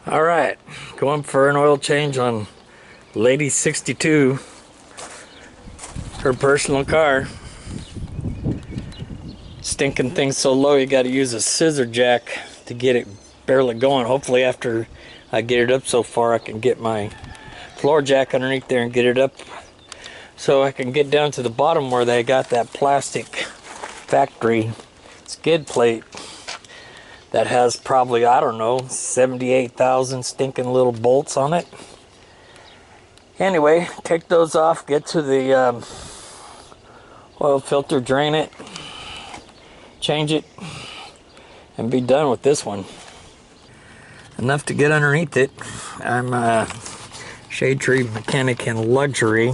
All right, going for an oil change on Lady 62, her personal car. Stinking thing's so low you got to use a scissor jack to get it barely going. Hopefully after I get it up so far I can get my floor jack underneath there and get it up so I can get down to the bottom where they got that plastic factory skid plate that has probably, I don't know, 78,000 stinking little bolts on it. Anyway, take those off, get to the oil filter, drain it, change it, and be done with this one. Enough to get underneath it. I'm a shade tree mechanic in luxury.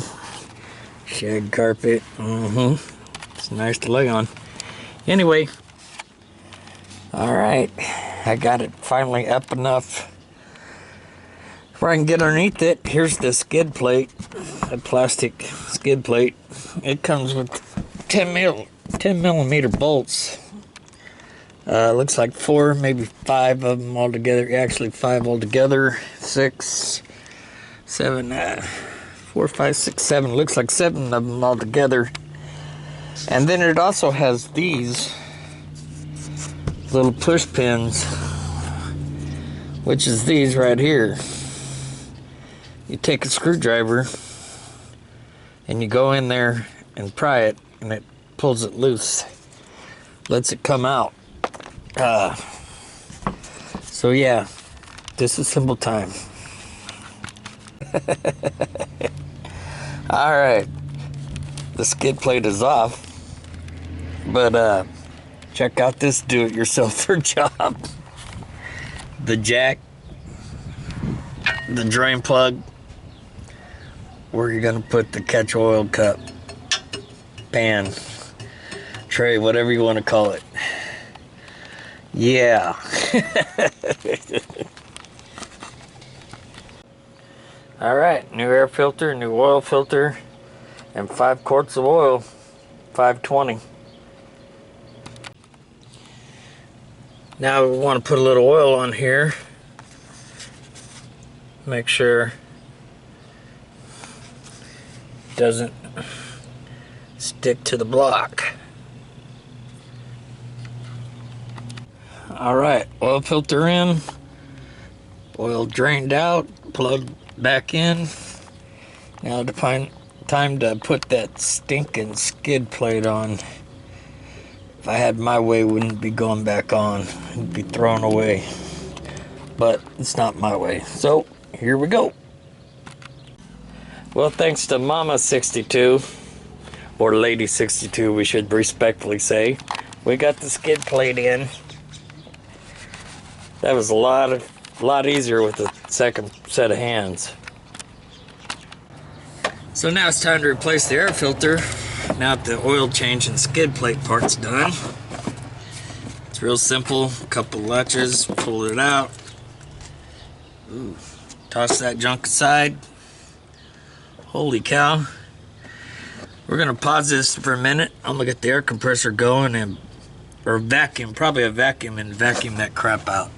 Shag carpet. It's nice to lay on. Anyway, alright, I got it finally up enough where I can get underneath it. Here's the skid plate, a plastic skid plate. It comes with 10 millimeter bolts. Looks like 4, maybe 5 of them all together. Actually 5 altogether. 6, 7, 4, 5, 6, 7. Looks like 7 of them all together. And then it also has these little push pins, which is these right here. You take a screwdriver and you go in there and pry it, and it pulls it loose, lets it come out. So yeah, disassemble time. Alright, the skid plate is off, but check out this do-it-yourselfer job. The jack, the drain plug, where you're gonna put the catch oil cup, pan, tray, whatever you want to call it. Yeah. Alright, new air filter, new oil filter, and 5 quarts of oil, 520. Now we want to put a little oil on here. Make sure it doesn't stick to the block. Alright, oil filter in, oil drained out, plug back in. Now time to put that stinking skid plate on. If I had my way, it wouldn't be going back on. It'd be thrown away. But it's not my way. So, here we go. Well, thanks to Mama 62, or Lady 62, we should respectfully say, we got the skid plate in. That was a lot easier with the second set of hands. So now it's time to replace the air filter. Now that the oil change and skid plate part's done. It's real simple. A couple latches, pull it out. Ooh, toss that junk aside. Holy cow. We're gonna pause this for a minute. I'm gonna get the air compressor going or vacuum, probably a vacuum, and vacuum that crap out.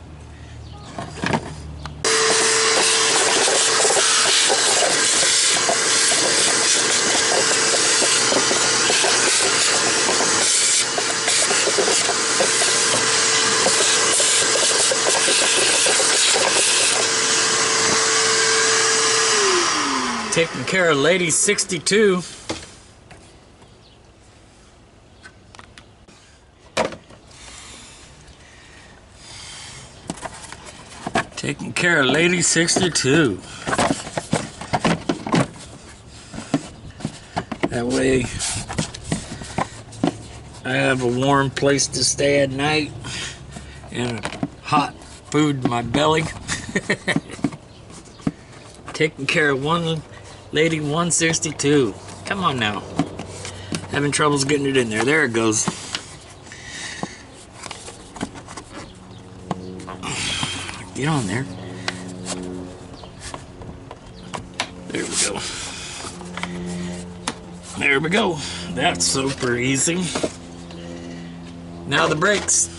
Taking care of Lady 62. Taking care of Lady 62. That way I have a warm place to stay at night and hot food in my belly. Taking care of one Lady 162. Come on now. Having troubles getting it in there. There it goes. Get on there. There we go. There we go. That's super easy. Now the brakes.